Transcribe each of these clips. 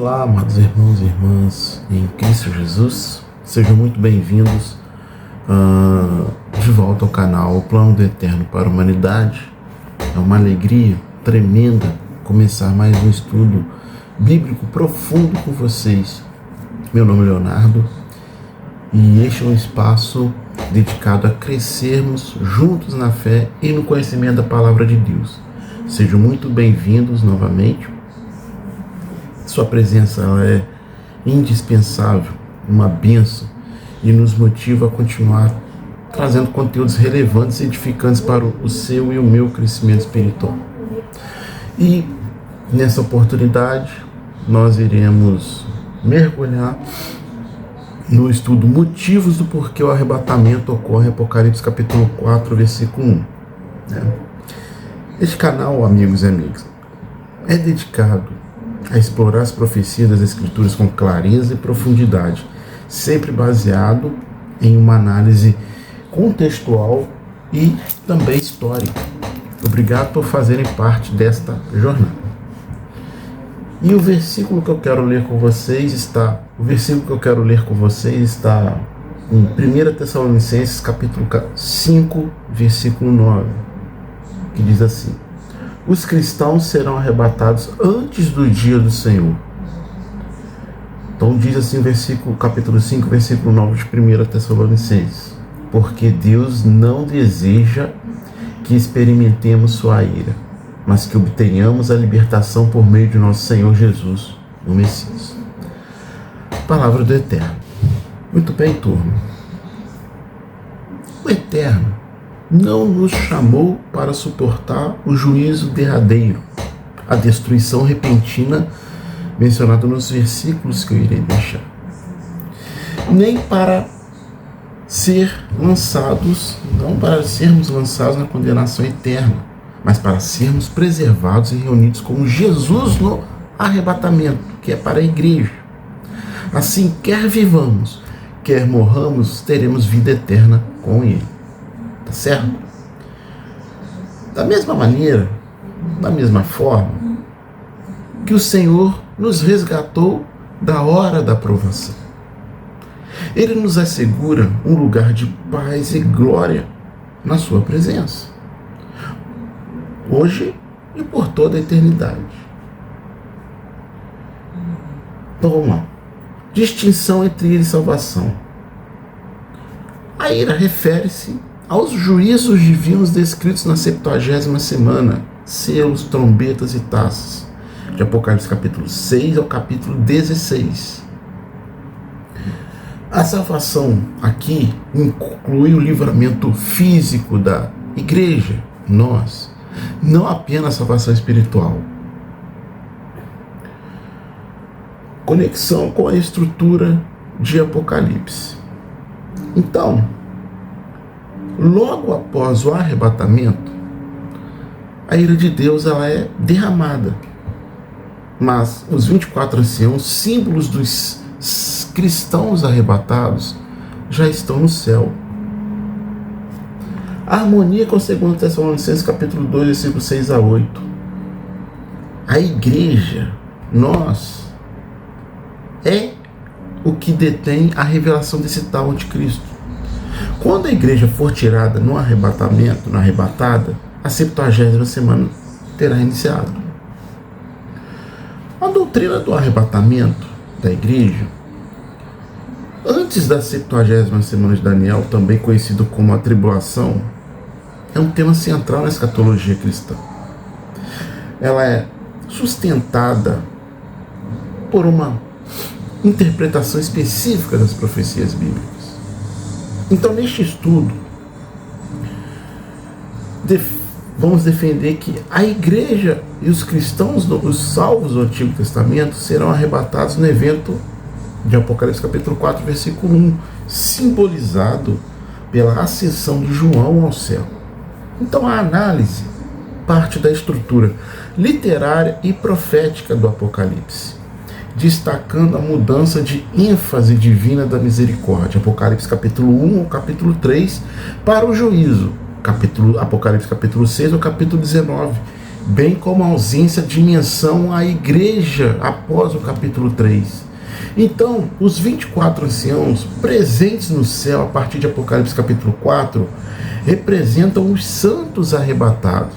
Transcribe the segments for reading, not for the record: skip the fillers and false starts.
Olá, amados irmãos e irmãs em Cristo Jesus, sejam muito bem-vindos de volta ao canal O Plano do Eterno para a Humanidade. É uma alegria tremenda começar mais um estudo bíblico profundo com vocês. Meu nome é Leonardo e este é um espaço dedicado a crescermos juntos na fé e no conhecimento da Palavra de Deus. Sejam muito bem-vindos novamente. Sua presença ela é indispensável, uma bênção, e nos motiva a continuar trazendo conteúdos relevantes e edificantes para o seu e o meu crescimento espiritual. E nessa oportunidade nós iremos mergulhar no estudo motivos do porquê o arrebatamento ocorre em Apocalipse capítulo 4, versículo 1. Este canal, amigos e amigas, é dedicado a explorar as profecias das Escrituras com clareza e profundidade, sempre baseado em uma análise contextual e também histórica. Obrigado por fazerem parte desta jornada. E o versículo que eu quero ler com vocês está em 1 Tessalonicenses capítulo 5, versículo 9, que diz assim: os cristãos serão arrebatados antes do dia do Senhor. Então diz assim o capítulo 5, versículo 9 de 1 Tessalonicenses: porque Deus não deseja que experimentemos sua ira, mas que obtenhamos a libertação por meio de nosso Senhor Jesus, o Messias. Palavra do Eterno. Muito bem, turma. O Eterno não nos chamou para suportar o juízo derradeiro, a destruição repentina mencionada nos versículos que eu irei deixar, nem para não para sermos lançados na condenação eterna, mas para sermos preservados e reunidos com Jesus no arrebatamento, que é para a igreja. Assim, quer vivamos, quer morramos, teremos vida eterna com Ele. Tá certo? Da mesma maneira, da mesma forma que o Senhor nos resgatou da hora da provação, Ele nos assegura um lugar de paz e glória na sua presença, hoje e por toda a eternidade. Então vamos lá. Distinção entre ira e salvação. A ira refere-se aos juízos divinos descritos na 70ª semana, selos, trombetas e taças, de Apocalipse capítulo 6 ao capítulo 16. A salvação aqui inclui o livramento físico da igreja, nós, não apenas a salvação espiritual. Conexão com a estrutura de Apocalipse. Então, logo após o arrebatamento, a ira de Deus ela é derramada. Mas os 24 anciãos, símbolos dos cristãos arrebatados, já estão no céu. A harmonia com 2 Tessalonicenses capítulo 2, versículo 6 a 8. A igreja, nós, é o que detém a revelação desse tal anticristo. Quando a igreja for tirada no arrebatamento, na arrebatada, a 70ª semana terá iniciado. A doutrina do arrebatamento da igreja, antes da 70ª semana de Daniel, também conhecido como a tribulação, é um tema central na escatologia cristã. Ela é sustentada por uma interpretação específica das profecias bíblicas. Então, neste estudo, vamos defender que a igreja e os cristãos, os salvos do Antigo Testamento, serão arrebatados no evento de Apocalipse capítulo 4, versículo 1, simbolizado pela ascensão de João ao céu. Então, a análise parte da estrutura literária e profética do Apocalipse, destacando a mudança de ênfase divina da misericórdia, Apocalipse capítulo 1 ao capítulo 3, para o juízo, Apocalipse capítulo 6 ao capítulo 19, bem como a ausência de menção à igreja após o capítulo 3. Então, os 24 anciãos presentes no céu a partir de Apocalipse capítulo 4 representam os santos arrebatados,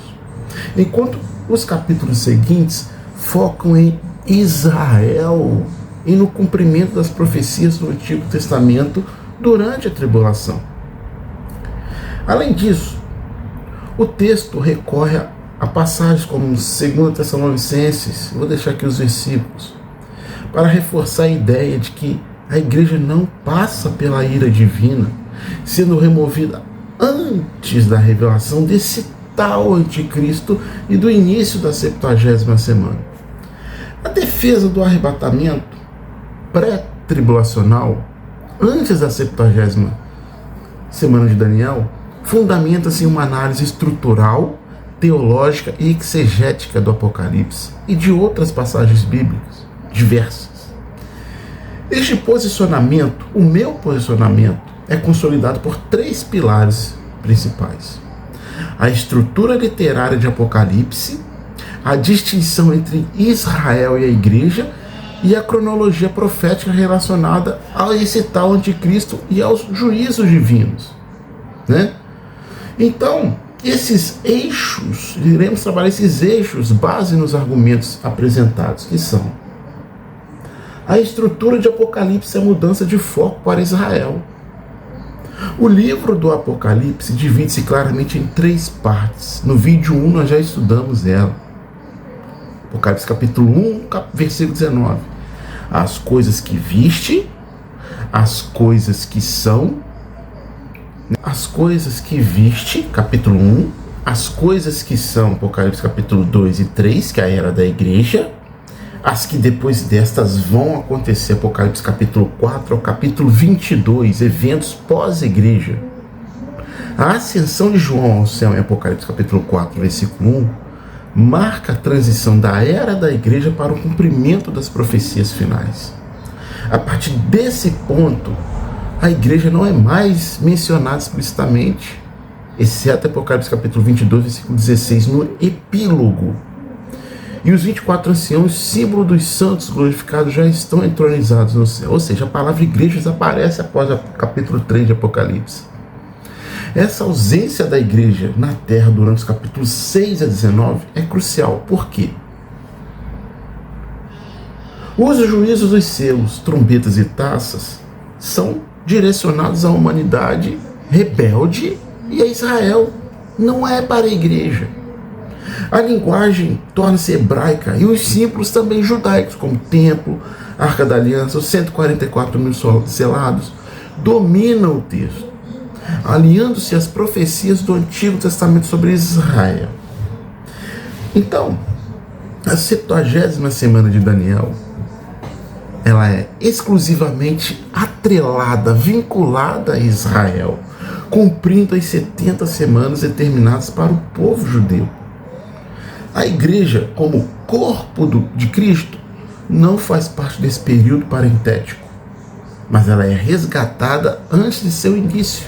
enquanto os capítulos seguintes focam em Israel e no cumprimento das profecias do Antigo Testamento durante a tribulação. Além disso, o texto recorre a passagens como 2 Tessalonicenses, vou deixar aqui os versículos, para reforçar a ideia de que a igreja não passa pela ira divina, sendo removida antes da revelação desse tal anticristo e do início da 70ª semana. A defesa do arrebatamento pré-tribulacional, antes da 70ª semana de Daniel, fundamenta-se em uma análise estrutural, teológica e exegética do Apocalipse e de outras passagens bíblicas diversas. Este posicionamento, o meu posicionamento, é consolidado por 3 pilares principais: a estrutura literária de Apocalipse, a distinção entre Israel e a igreja e a cronologia profética relacionada a esse tal anticristo e aos juízos divinos, né? Então, esses eixos, iremos trabalhar esses eixos base nos argumentos apresentados, que são: a estrutura de Apocalipse é a mudança de foco para Israel. O livro do Apocalipse divide-se claramente em 3 partes. No vídeo 1 nós já estudamos ela. Apocalipse capítulo 1, versículo 19. As coisas que viste, as coisas que são, as coisas que viste, capítulo 1, as coisas que são, Apocalipse capítulo 2 e 3, que é a era da igreja, as que depois destas vão acontecer, Apocalipse capítulo 4 ao capítulo 22, eventos pós-igreja. A ascensão de João ao céu em Apocalipse capítulo 4, versículo 1, marca a transição da era da igreja para o cumprimento das profecias finais. A partir desse ponto, a igreja não é mais mencionada explicitamente, exceto Apocalipse capítulo 22, versículo 16, no epílogo. E os 24 anciãos, símbolo dos santos glorificados, já estão entronizados no céu. Ou seja, a palavra igreja desaparece após o capítulo 3 de Apocalipse. Essa ausência da igreja na terra durante os capítulos 6 a 19 é crucial. Por quê? Os juízos dos selos, trombetas e taças são direcionados à humanidade rebelde e a Israel. Não é para a igreja. A linguagem torna-se hebraica e os símbolos também judaicos, como templo, arca da aliança, os 144 mil selados, dominam o texto, alinhando-se às profecias do Antigo Testamento sobre Israel. Então, a 70ª semana de Daniel, ela é exclusivamente atrelada, vinculada a Israel, cumprindo as 70 semanas determinadas para o povo judeu. A igreja, como corpo de Cristo, não faz parte desse período parentético, mas ela é resgatada antes de seu início.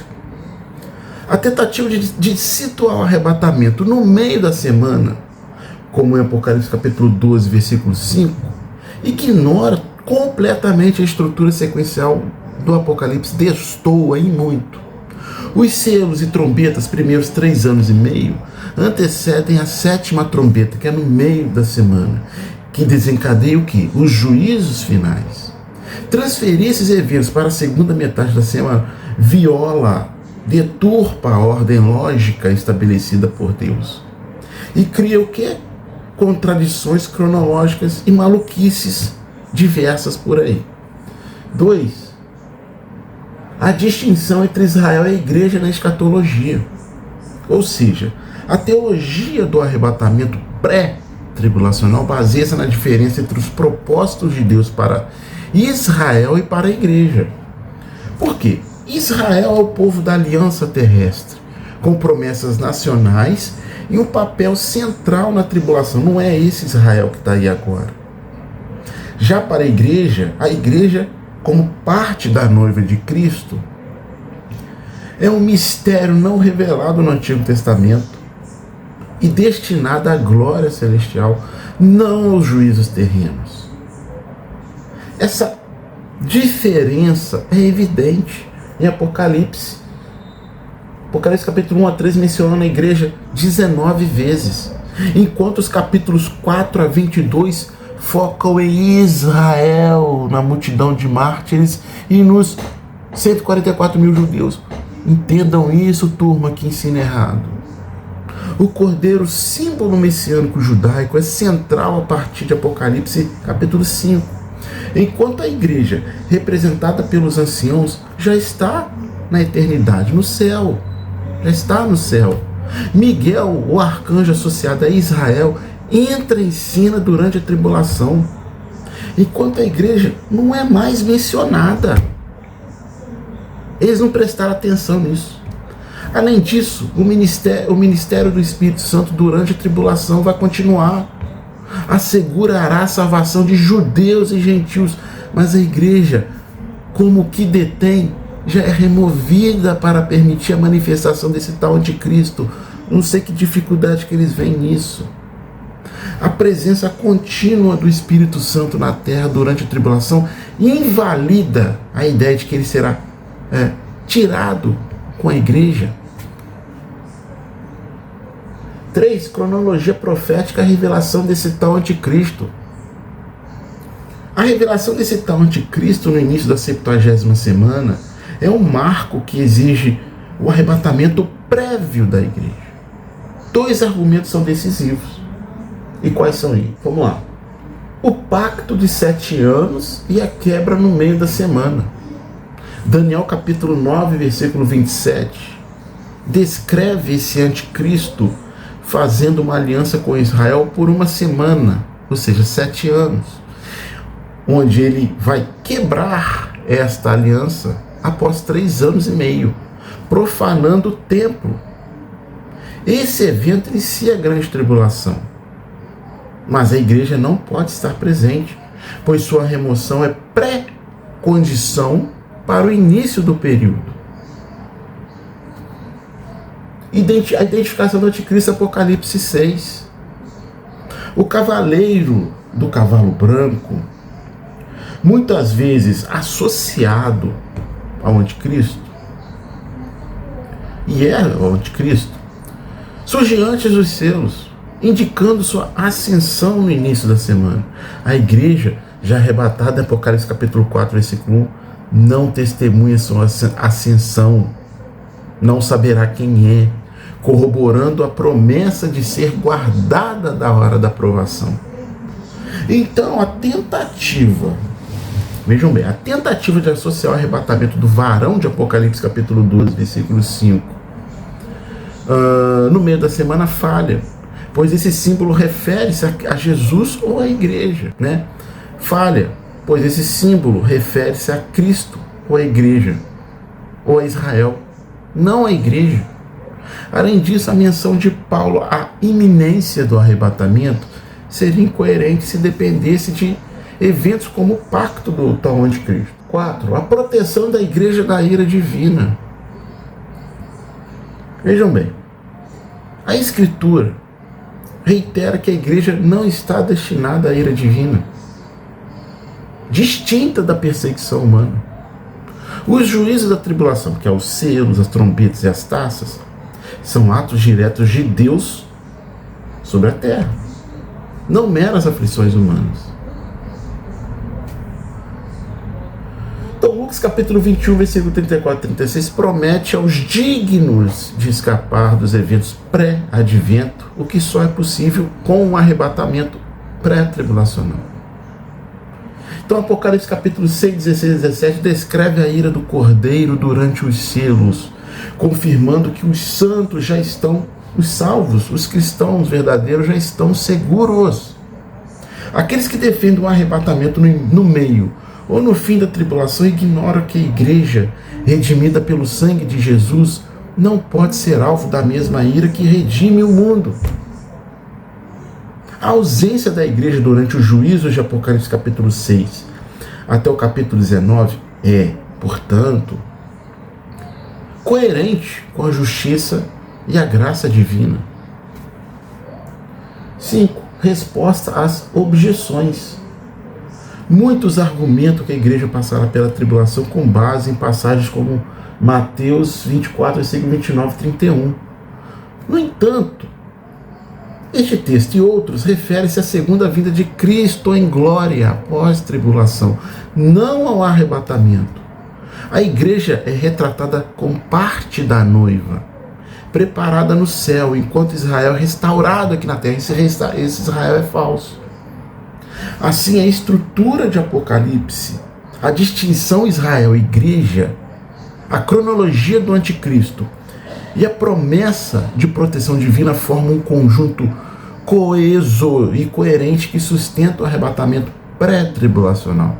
A tentativa de situar o arrebatamento no meio da semana, como em Apocalipse capítulo 12, versículo 5, ignora completamente a estrutura sequencial do Apocalipse, destoa em muito. Os selos e trombetas, primeiros 3 anos e meio, antecedem a 7ª trombeta, que é no meio da semana, que desencadeia o quê? Os juízos finais. Transferir esses eventos para a segunda metade da semana viola, deturpa a ordem lógica estabelecida por Deus. E cria o quê? Contradições cronológicas e maluquices diversas por aí. 2. A distinção entre Israel e a igreja na escatologia. Ou seja, a teologia do arrebatamento pré-tribulacional baseia-se na diferença entre os propósitos de Deus para Israel e para a igreja. Por quê? Israel é o povo da aliança terrestre, com promessas nacionais e um papel central na tribulação. Não é esse Israel que está aí agora. Já para a igreja, como parte da noiva de Cristo, é um mistério não revelado no Antigo Testamento, e destinada à glória celestial, não aos juízos terrenos. Essa diferença é evidente em Apocalipse. Apocalipse capítulo 1 a 3 menciona a igreja 19 vezes, enquanto os capítulos 4 a 22 focam em Israel, na multidão de mártires e nos 144 mil judeus. Entendam isso, turma que ensina errado. O cordeiro, símbolo messiânico judaico, é central a partir de Apocalipse capítulo 5, enquanto a igreja, representada pelos anciãos, já está na eternidade, no céu. Já está no céu. Miguel, o arcanjo associado a Israel, entra em cena durante a tribulação, enquanto a igreja não é mais mencionada. Eles não prestaram atenção nisso. Além disso, o ministério do Espírito Santo durante a tribulação vai continuar. Assegurará a salvação de judeus e gentios, mas a igreja, como que detém, já é removida para permitir a manifestação desse tal anticristo. Não sei que dificuldade que eles veem nisso. A presença contínua do Espírito Santo na terra durante a tribulação invalida a ideia de que ele será tirado com a igreja. 3. Cronologia profética, a revelação desse tal anticristo. A revelação desse tal anticristo no início da 70ª semana é um marco que exige o arrebatamento prévio da igreja. 2 argumentos são decisivos. E quais são eles? Vamos lá. O pacto de 7 anos e a quebra no meio da semana. Daniel capítulo 9, versículo 27, descreve esse anticristo fazendo uma aliança com Israel por uma semana, ou seja, 7 anos, onde ele vai quebrar esta aliança após 3 anos e meio, profanando o templo. Esse evento inicia a grande tribulação, mas a igreja não pode estar presente, pois sua remoção é pré-condição para o início do período. A identificação do anticristo, Apocalipse 6. O cavaleiro do cavalo branco, muitas vezes associado ao anticristo, e é o anticristo, surge antes dos selos, indicando sua ascensão no início da semana. A igreja, já arrebatada em Apocalipse capítulo 4, versículo 1, não testemunha sua ascensão, não saberá quem é, corroborando a promessa de ser guardada da hora da provação. Então, a tentativa de associar o arrebatamento do varão de Apocalipse capítulo 12, versículo 5, no meio da semana falha, pois esse símbolo refere-se a Jesus ou à igreja, né? Falha, pois esse símbolo refere-se a Cristo ou à igreja, ou a Israel, não à igreja. Além disso, a menção de Paulo à iminência do arrebatamento seria incoerente se dependesse de eventos como o pacto do tal anticristo. 4. A proteção da igreja da ira divina. Vejam bem, a Escritura reitera que a igreja não está destinada à ira divina, distinta da perseguição humana. Os juízos da tribulação, que é os selos, as trombetas e as taças, são atos diretos de Deus sobre a terra, não meras aflições humanas. Então, Lucas capítulo 21, versículo 34 e 36 promete aos dignos de escapar dos eventos pré-advento, o que só é possível com um arrebatamento pré-tribulacional. Então, Apocalipse capítulo 6, 16 e 17 descreve a ira do Cordeiro durante os selos, confirmando que os santos já estão, os salvos, os cristãos verdadeiros já estão seguros. Aqueles que defendem o arrebatamento no meio ou no fim da tribulação ignoram que a igreja, redimida pelo sangue de Jesus, não pode ser alvo da mesma ira que redime o mundo. A ausência da igreja durante os juízos de Apocalipse capítulo 6 até o capítulo 19 é, portanto, coerente com a justiça e a graça divina. 5. Resposta às objeções. Muitos argumentam que a igreja passará pela tribulação com base em passagens como Mateus 24, versículo 29 e 31. No entanto, este texto e outros referem-se à segunda vinda de Cristo em glória após tribulação, não ao arrebatamento. A igreja é retratada como parte da noiva, preparada no céu, enquanto Israel é restaurado aqui na terra. Esse Israel é falso. Assim, a estrutura de Apocalipse, a distinção Israel-igreja, a cronologia do anticristo e a promessa de proteção divina formam um conjunto coeso e coerente que sustenta o arrebatamento pré-tribulacional.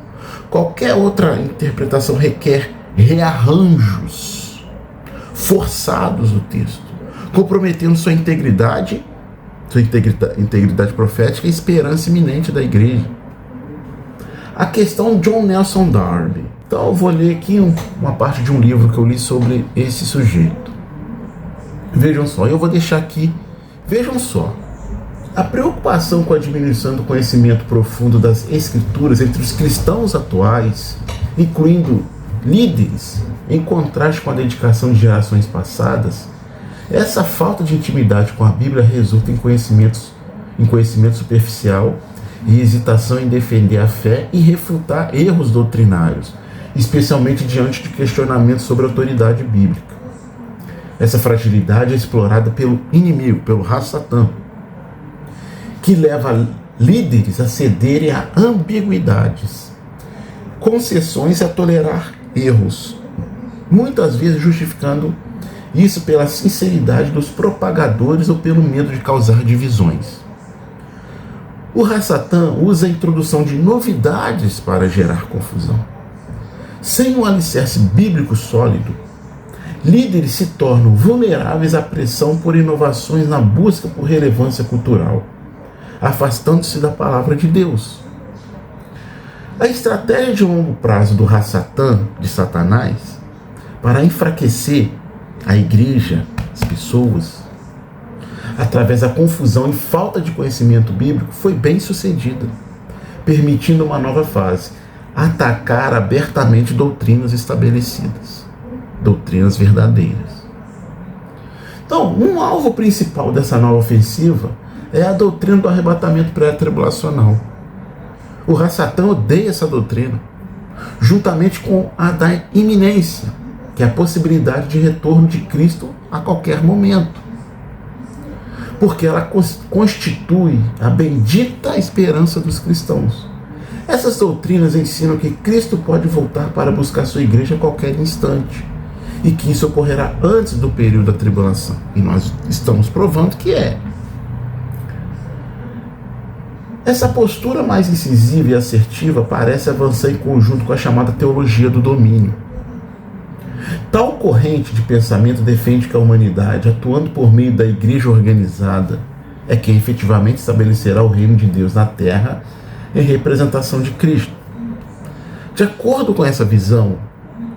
Qualquer outra interpretação requer rearranjos forçados do texto, comprometendo sua integridade profética e esperança iminente da igreja. A questão John Nelson Darby. Então eu vou ler aqui uma parte de um livro que eu li sobre esse sujeito. Vejam só, eu vou deixar aqui. Vejam só. A preocupação com a diminuição do conhecimento profundo das Escrituras entre os cristãos atuais, incluindo líderes, em contraste com a dedicação de gerações passadas, essa falta de intimidade com a Bíblia resulta em conhecimento superficial e hesitação em defender a fé e refutar erros doutrinários, especialmente diante de questionamentos sobre a autoridade bíblica. Essa fragilidade é explorada pelo inimigo, pelo Ra-Satã, que leva líderes a cederem a ambiguidades, concessões e a tolerar erros, muitas vezes justificando isso pela sinceridade dos propagadores ou pelo medo de causar divisões. O Ra-Satã usa a introdução de novidades para gerar confusão. Sem um alicerce bíblico sólido, líderes se tornam vulneráveis à pressão por inovações na busca por relevância cultural, afastando-se da palavra de Deus. A estratégia de longo prazo do Ra-Satã, de Satanás, para enfraquecer a igreja, as pessoas, através da confusão e falta de conhecimento bíblico, foi bem sucedida, permitindo uma nova fase: atacar abertamente doutrinas estabelecidas, doutrinas verdadeiras. Então, um alvo principal dessa nova ofensiva é a doutrina do arrebatamento pré-tribulacional. O Ra-Satã odeia essa doutrina, juntamente com a da iminência, que é a possibilidade de retorno de Cristo a qualquer momento, porque ela constitui a bendita esperança dos cristãos. Essas doutrinas ensinam que Cristo pode voltar para buscar sua igreja a qualquer instante, e que isso ocorrerá antes do período da tribulação. E nós estamos provando que é. Essa postura mais incisiva e assertiva parece avançar em conjunto com a chamada teologia do domínio. Tal corrente de pensamento defende que a humanidade, atuando por meio da igreja organizada, é quem efetivamente estabelecerá o reino de Deus na terra em representação de Cristo. De acordo com essa visão,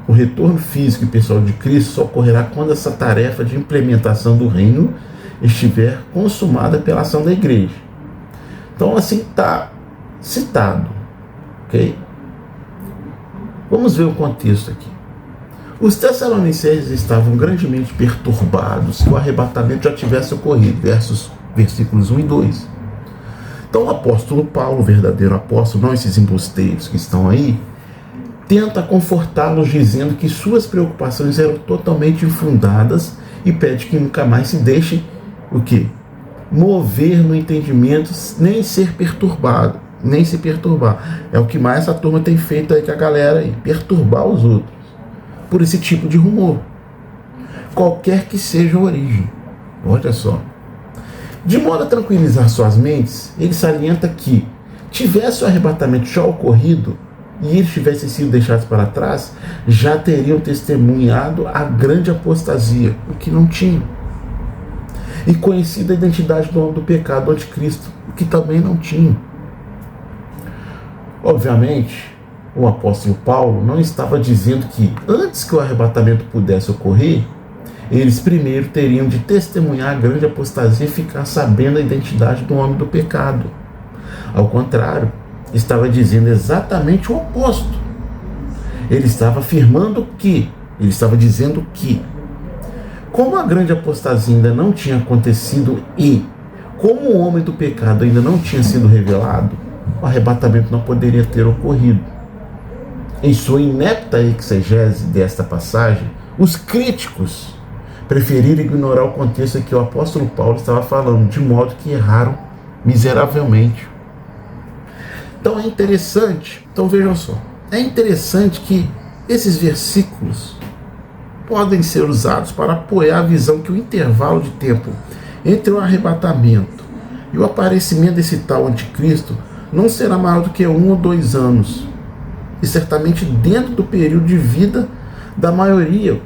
o retorno físico e pessoal de Cristo só ocorrerá quando essa tarefa de implementação do reino estiver consumada pela ação da igreja. Então, assim está citado, ok? Vamos ver o contexto aqui. Os tessalonicenses estavam grandemente perturbados se o arrebatamento já tivesse ocorrido, versículos 1 e 2. Então o apóstolo Paulo, o verdadeiro apóstolo, não esses embusteiros que estão aí, tenta confortá-los dizendo que suas preocupações eram totalmente infundadas e pede que nunca mais se deixe o quê? Mover no entendimento, nem se perturbar. É o que mais essa turma tem feito aí com a galera aí, perturbar os outros por esse tipo de rumor, qualquer que seja a origem. Olha só. De modo a tranquilizar suas mentes, ele salienta que, tivesse o arrebatamento já ocorrido e eles tivessem sido deixados para trás, já teriam testemunhado a grande apostasia, o que não tinham, e conhecido a identidade do homem do pecado, do anticristo, o que também não tinham. Obviamente, o apóstolo Paulo não estava dizendo que, antes que o arrebatamento pudesse ocorrer, eles primeiro teriam de testemunhar a grande apostasia e ficar sabendo a identidade do homem do pecado. Ao contrário, estava dizendo exatamente o oposto. Ele estava dizendo que, como a grande apostasia ainda não tinha acontecido e como o homem do pecado ainda não tinha sido revelado, o arrebatamento não poderia ter ocorrido. Em sua inepta exegese desta passagem, os críticos preferiram ignorar o contexto em que o apóstolo Paulo estava falando, de modo que erraram miseravelmente. Então vejam só, é interessante que esses versículos podem ser usados para apoiar a visão que o intervalo de tempo entre o arrebatamento e o aparecimento desse tal anticristo não será maior do que 1 ou 2 anos, e certamente dentro do período de vida da maioria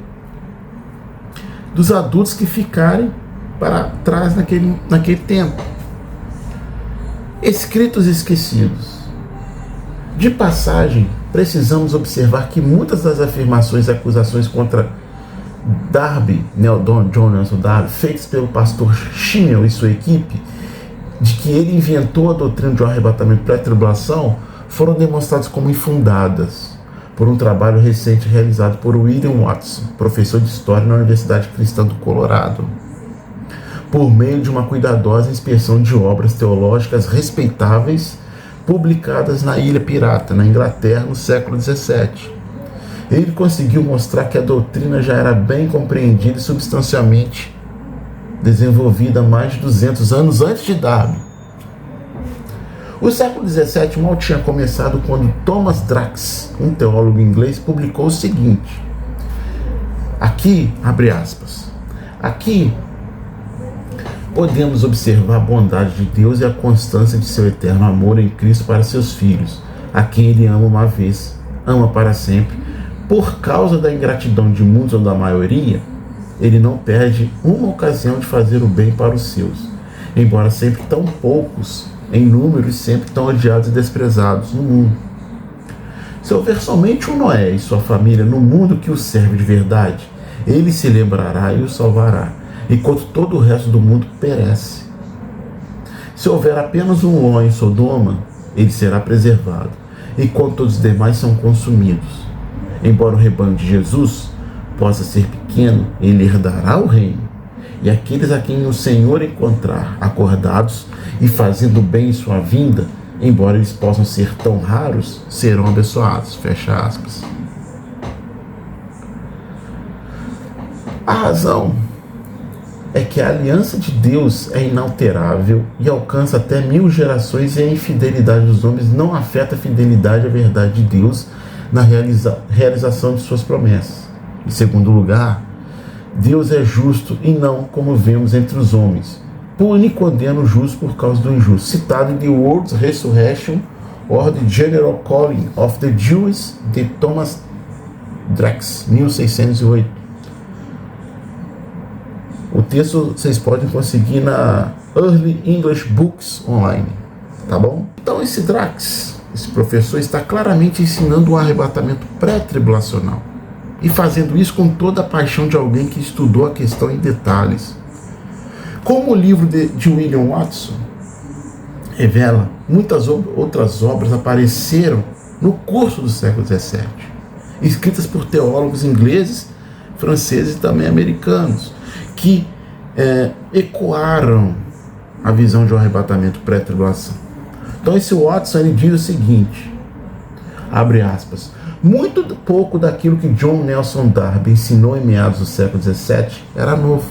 dos adultos que ficarem para trás naquele tempo. Escritos esquecidos. De passagem, precisamos observar que muitas das afirmações e acusações contra John Nelson Darby, feitas pelo pastor Schimmel e sua equipe, de que ele inventou a doutrina de um arrebatamento pré-tribulação, foram demonstradas como infundadas por um trabalho recente realizado por William Watson, professor de História na Universidade Cristã do Colorado, por meio de uma cuidadosa inspeção de obras teológicas respeitáveis publicadas na Ilha Pirata, na Inglaterra, no século XVII. Ele conseguiu mostrar que a doutrina já era bem compreendida e substancialmente desenvolvida há mais de 200 anos antes de Darby. O século XVII mal tinha começado quando Thomas Drax, um teólogo inglês, publicou o seguinte. Aqui, abre aspas, aqui podemos observar a bondade de Deus e a constância de seu eterno amor em Cristo para seus filhos, a quem ele ama uma vez, ama para sempre. Por causa da ingratidão de muitos ou da maioria, ele não perde uma ocasião de fazer o bem para os seus, embora sempre tão poucos em número e sempre tão odiados e desprezados no mundo. Se houver somente um Noé e sua família no mundo que o serve de verdade, ele se lembrará e o salvará, enquanto todo o resto do mundo perece. Se houver apenas um Ló em Sodoma, ele será preservado, enquanto todos os demais são consumidos. Embora o rebanho de Jesus possa ser pequeno, ele herdará o reino. E aqueles a quem o Senhor encontrar acordados e fazendo bem em sua vinda, embora eles possam ser tão raros, serão abençoados. Fecha aspas. A razão é que a aliança de Deus é inalterável e alcança até 1000 gerações, e a infidelidade dos homens não afeta a fidelidade à verdade de Deus na realização de suas promessas. Em segundo lugar, Deus é justo e não como vemos entre os homens. Pune e condena o justo por causa do injusto. Citado em The World's Resurrection or the General Calling of the Jews, de Thomas Drax, 1608. O texto vocês podem conseguir na Early English Books online, tá bom? Então esse Drax, esse professor, está claramente ensinando um arrebatamento pré-tribulacional e fazendo isso com toda a paixão de alguém que estudou a questão em detalhes. Como o livro de William Watson revela, muitas outras obras apareceram no curso do século XVII, escritas por teólogos ingleses, franceses e também americanos, que ecoaram a visão de um arrebatamento pré-tribulação. Então esse Watson, ele diz o seguinte, abre aspas, muito pouco daquilo que John Nelson Darby ensinou em meados do século XVII era novo.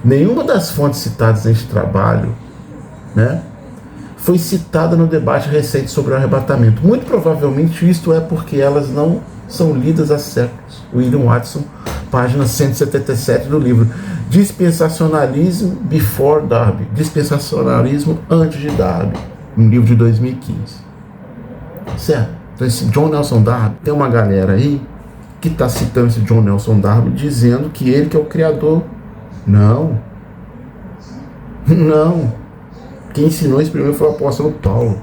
Nenhuma das fontes citadas neste trabalho, foi citada no debate recente sobre o arrebatamento. Muito provavelmente isto é porque elas não são lidas há séculos. William Watson, página 177 do livro Dispensacionalism Before Darby, Dispensacionalismo antes de Darby, um livro de 2015. Certo? Então esse John Nelson Darby, tem uma galera aí que está citando esse John Nelson Darby dizendo que ele que é o criador. Não. Quem ensinou isso primeiro foi o apóstolo Paulo.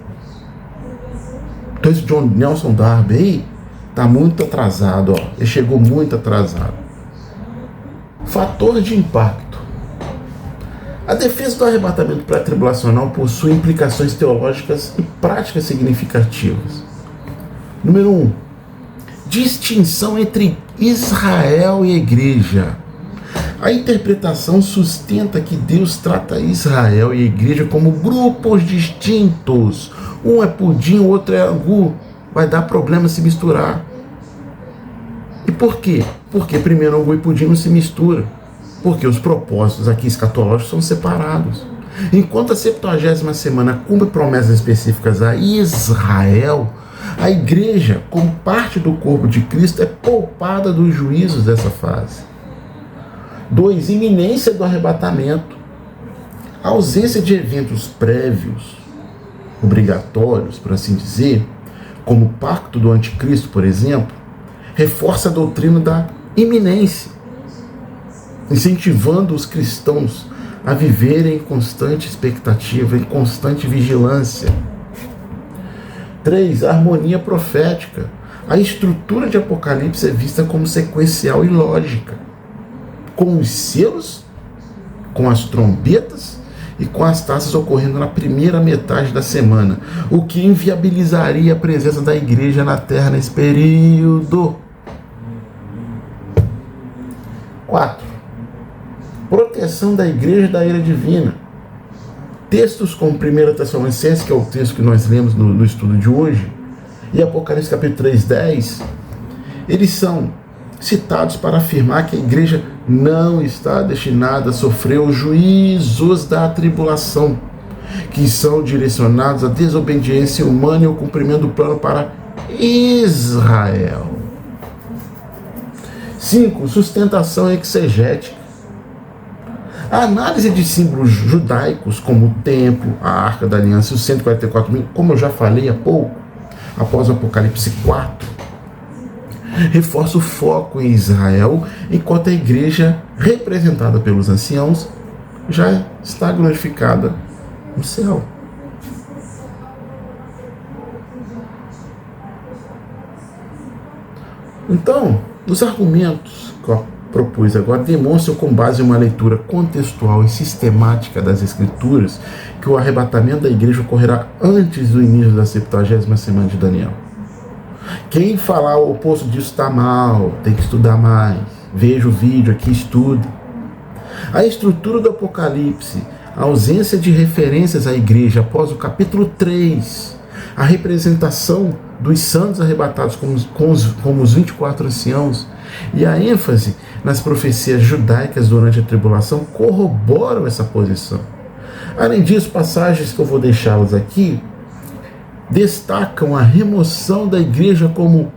Então esse John Nelson Darby aí está muito atrasado, ó. Ele chegou muito atrasado. Fator de impacto. A defesa do arrebatamento pré-tribulacional possui implicações teológicas e práticas significativas. Número 1. Distinção entre Israel e a igreja. A interpretação sustenta que Deus trata Israel e a igreja como grupos distintos. Um é pudim, o outro é angu. Vai dar problema se misturar. E por quê? Porque primeiro angu e pudim não se misturam. Porque os propósitos aqui escatológicos são separados. Enquanto a 70ª semana cumpre promessas específicas a Israel, a igreja, como parte do corpo de Cristo, é poupada dos juízos dessa fase. 2. Iminência do arrebatamento. A ausência de eventos prévios, obrigatórios, por assim dizer, como o pacto do anticristo, por exemplo, reforça a doutrina da iminência, incentivando os cristãos a viverem em constante expectativa, em constante vigilância. 3. Harmonia profética. A estrutura de Apocalipse é vista como sequencial e lógica, com os selos, com as trombetas e com as taças ocorrendo na primeira metade da semana, o que inviabilizaria a presença da igreja na terra nesse período. 4. Proteção da igreja da ira divina. Textos como 1 Tessalonicenses, que é o texto que nós lemos no estudo de hoje, e Apocalipse capítulo 3:10, eles são citados para afirmar que a igreja não está destinada a sofrer os juízos da tribulação, que são direcionados à desobediência humana e ao cumprimento do plano para Israel. 5. Sustentação exegética. A análise de símbolos judaicos, como o templo, a arca da aliança e os 144.000, como eu já falei há pouco, após o Apocalipse 4, reforça o foco em Israel, enquanto a igreja, representada pelos anciãos, já está glorificada no céu. Então, os argumentos que eu propus agora demonstram, com base em uma leitura contextual e sistemática das Escrituras, que o arrebatamento da igreja ocorrerá antes do início da 70ª semana de Daniel. Quem falar o oposto disso está mal, tem que estudar mais. Veja o vídeo aqui, estuda. A estrutura do Apocalipse, a ausência de referências à igreja após o capítulo 3, a representação dos santos arrebatados como os 24 anciãos e a ênfase nas profecias judaicas durante a tribulação corroboram essa posição. Além disso, passagens que eu vou deixá-las aqui destacam a remoção da igreja como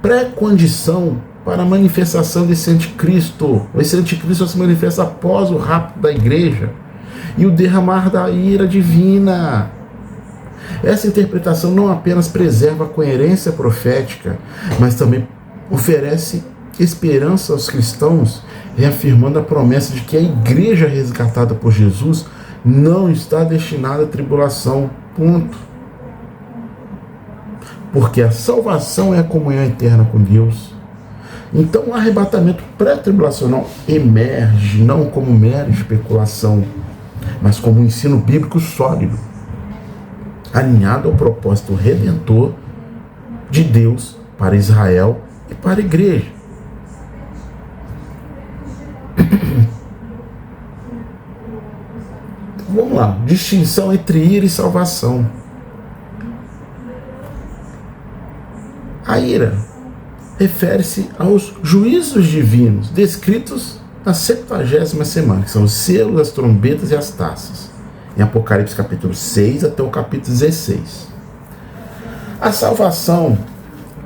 pré-condição para a manifestação desse anticristo. Esse anticristo se manifesta após o rapto da igreja e o derramar da ira divina. Essa interpretação não apenas preserva a coerência profética, mas também oferece esperança aos cristãos, reafirmando a promessa de que a igreja resgatada por Jesus não está destinada à tribulação. Ponto. Porque a salvação é a comunhão eterna com Deus. Então o arrebatamento pré-tribulacional emerge não como mera especulação, mas como um ensino bíblico sólido, alinhado ao propósito redentor de Deus para Israel e para a igreja. Vamos lá, distinção entre ira e salvação. A ira refere-se aos juízos divinos descritos na 70ª semana, que são os selos, as trombetas e as taças, em Apocalipse capítulo 6 até o capítulo 16. A salvação,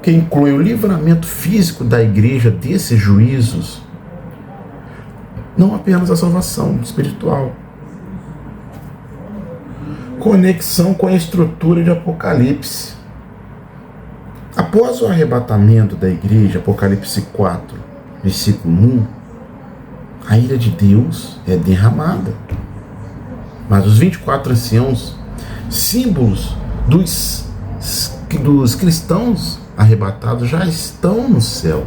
que inclui o livramento físico da igreja desses juízos, não apenas a salvação espiritual. Conexão com a estrutura de Apocalipse. Após o arrebatamento da igreja, Apocalipse 4, versículo 1, a ira de Deus é derramada. Mas os 24 anciãos, símbolos dos cristãos arrebatados, já estão no céu.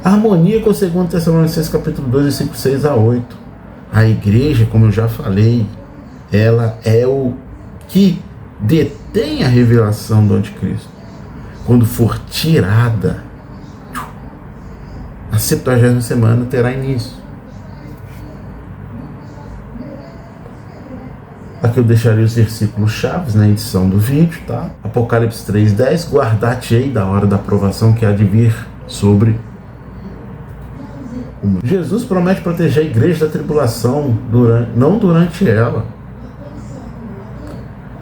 Harmonia com 2 Tessalonicenses capítulo 2, versículo 6 a 8. A igreja, como eu já falei, ela é o que detém a revelação do anticristo. Quando for tirada, a 70ª semana terá início. Aqui eu deixarei os versículos chaves na edição do vídeo, tá? Apocalipse 3:10, guardar-te-ei da hora da aprovação que há de vir sobre o mundo. Jesus promete proteger a igreja da tribulação, não durante ela.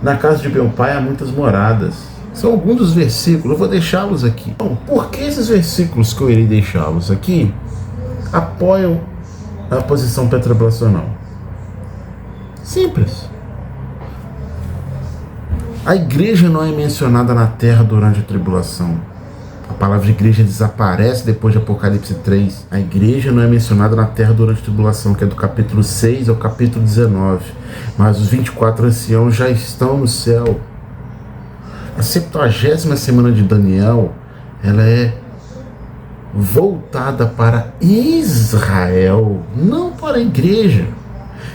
Na casa de meu pai há muitas moradas. São alguns dos versículos, eu vou deixá-los aqui. Bom, por que esses versículos que eu irei deixá-los aqui apoiam a posição pré-tribulacional? Simples. A igreja não é mencionada na terra durante a tribulação. A palavra igreja desaparece depois de Apocalipse 3. A igreja não é mencionada na terra durante a tribulação, que é do capítulo 6 ao capítulo 19. Mas os 24 anciãos já estão no céu. A 70ª semana de Daniel, ela é voltada para Israel, não para a igreja.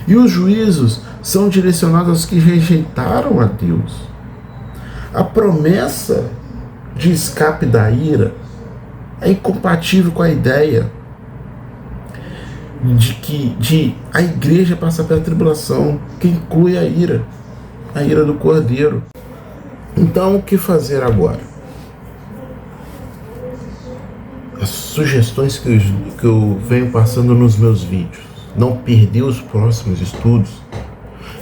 E os juízos são direcionados aos que rejeitaram a Deus. A promessa de escape da ira é incompatível com a ideia de a igreja passar pela tribulação, que inclui a ira do Cordeiro. Então, o que fazer agora? As sugestões que eu venho passando nos meus vídeos. Não perder os próximos estudos.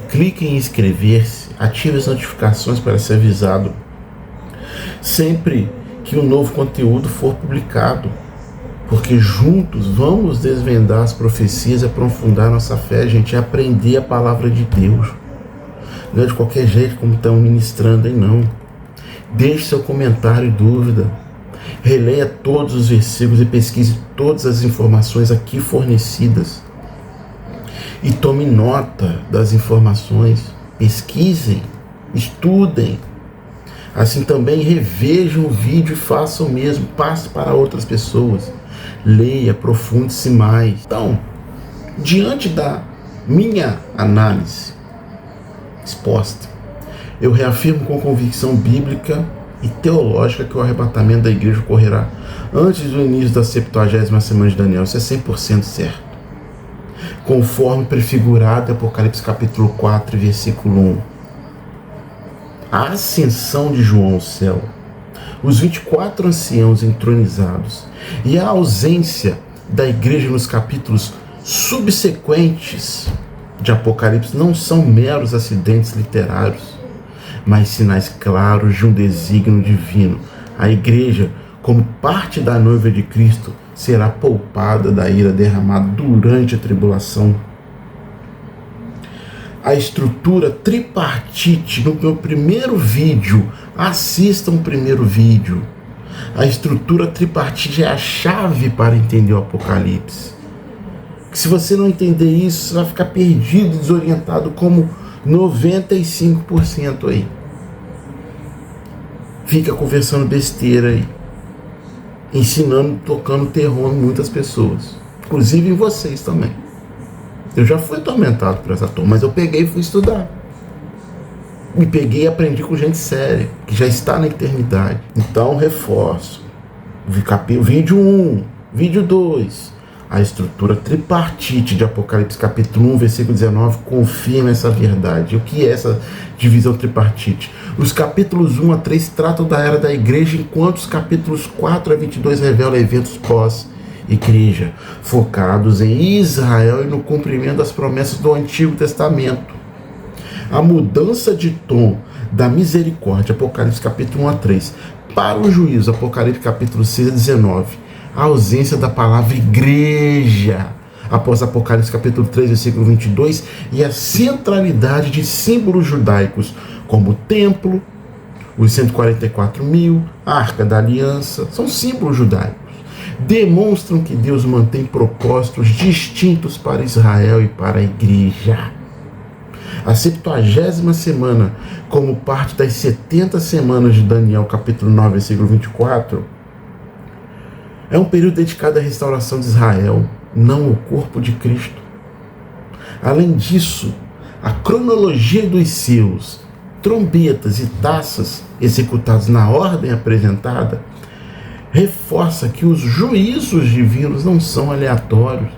Clique em inscrever-se, ative as notificações para ser avisado sempre que um novo conteúdo for publicado, porque juntos vamos desvendar as profecias e aprofundar nossa fé, gente, e aprender a palavra de Deus. Não é de qualquer jeito como estão ministrando aí, não. Deixe seu comentário e dúvida. Releia todos os versículos e pesquise todas as informações aqui fornecidas. E tome nota das informações. Pesquisem, estudem. Assim também revejam o vídeo e façam o mesmo. Passe para outras pessoas. Leia, aprofunde-se mais. Então, diante da minha análise exposta, eu reafirmo com convicção bíblica e teológica que o arrebatamento da igreja ocorrerá antes do início da 70ª semana de Daniel. Isso é 100% certo. Conforme prefigurado em Apocalipse capítulo 4, versículo 1. A ascensão de João ao céu, os 24 anciãos entronizados e a ausência da igreja nos capítulos subsequentes de Apocalipse não são meros acidentes literários, mas sinais claros de um desígnio divino. A igreja, como parte da noiva de Cristo, será poupada da ira derramada durante a tribulação. A estrutura tripartite, no meu primeiro vídeo, assistam o primeiro vídeo. A estrutura tripartite é a chave para entender o Apocalipse. Se você não entender isso, você vai ficar perdido, desorientado, como 95% aí. Fica conversando besteira aí, ensinando, tocando terror em muitas pessoas, inclusive em vocês também. Eu já fui atormentado por essa turma, mas eu peguei e fui estudar. Me peguei e aprendi com gente séria, que já está na eternidade. Então, reforço. Vídeo 1, vídeo 2. A estrutura tripartite de Apocalipse capítulo 1, versículo 19, confirma essa verdade. O que é essa divisão tripartite? Os capítulos 1 a 3 tratam da era da igreja, enquanto os capítulos 4 a 22 revelam eventos pós-igreja, focados em Israel e no cumprimento das promessas do Antigo Testamento. A mudança de tom da misericórdia, Apocalipse capítulo 1 a 3, para o juízo, Apocalipse capítulo 6 a 19, a ausência da palavra igreja, após Apocalipse capítulo 3, versículo 22, e a centralidade de símbolos judaicos, como o templo, os 144.000, a Arca da Aliança, são símbolos judaicos. Demonstram que Deus mantém propósitos distintos para Israel e para a igreja. A 70ª semana, como parte das 70 semanas de Daniel, capítulo 9, versículo 24, É um período dedicado à restauração de Israel, não o corpo de Cristo. Além disso, a cronologia dos selos, trombetas e taças executados na ordem apresentada reforça que os juízos divinos não são aleatórios,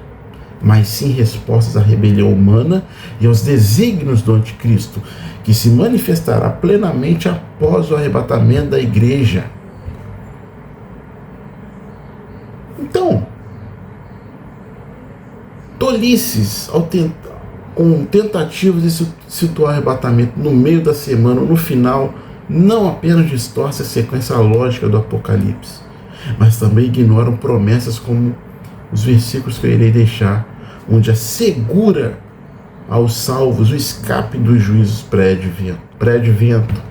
mas sim respostas à rebelião humana e aos desígnios do anticristo, que se manifestará plenamente após o arrebatamento da igreja. Então, tolices com tentativas de situar o arrebatamento no meio da semana ou no final, não apenas distorce a sequência lógica do Apocalipse, mas também ignoram promessas como os versículos que eu irei deixar, onde assegura aos salvos o escape dos juízos pré-advento.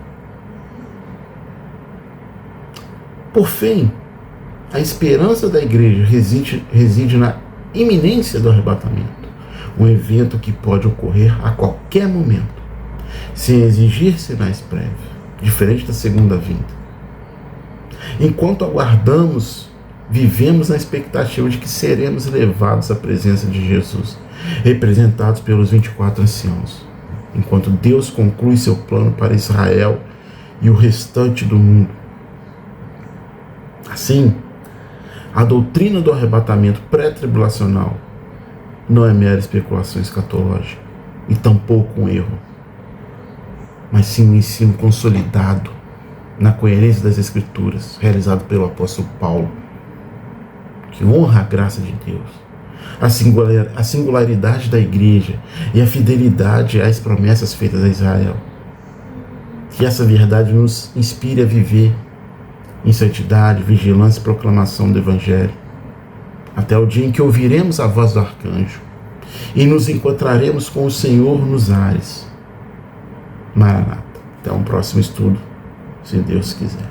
Por fim, a esperança da igreja reside na iminência do arrebatamento, um evento que pode ocorrer a qualquer momento, sem exigir sinais prévios, diferente da segunda vinda. Enquanto aguardamos, vivemos na expectativa de que seremos levados à presença de Jesus, representados pelos 24 anciãos, enquanto Deus conclui seu plano para Israel e o restante do mundo. Assim, a doutrina do arrebatamento pré-tribulacional não é mera especulação escatológica e tampouco um erro, mas sim um ensino consolidado na coerência das Escrituras, realizado pelo apóstolo Paulo, que honra a graça de Deus, a singularidade da igreja e a fidelidade às promessas feitas a Israel. Que essa verdade nos inspire a viver em santidade, vigilância e proclamação do Evangelho, até o dia em que ouviremos a voz do arcanjo e nos encontraremos com o Senhor nos ares. Maranata. Até um próximo estudo, se Deus quiser.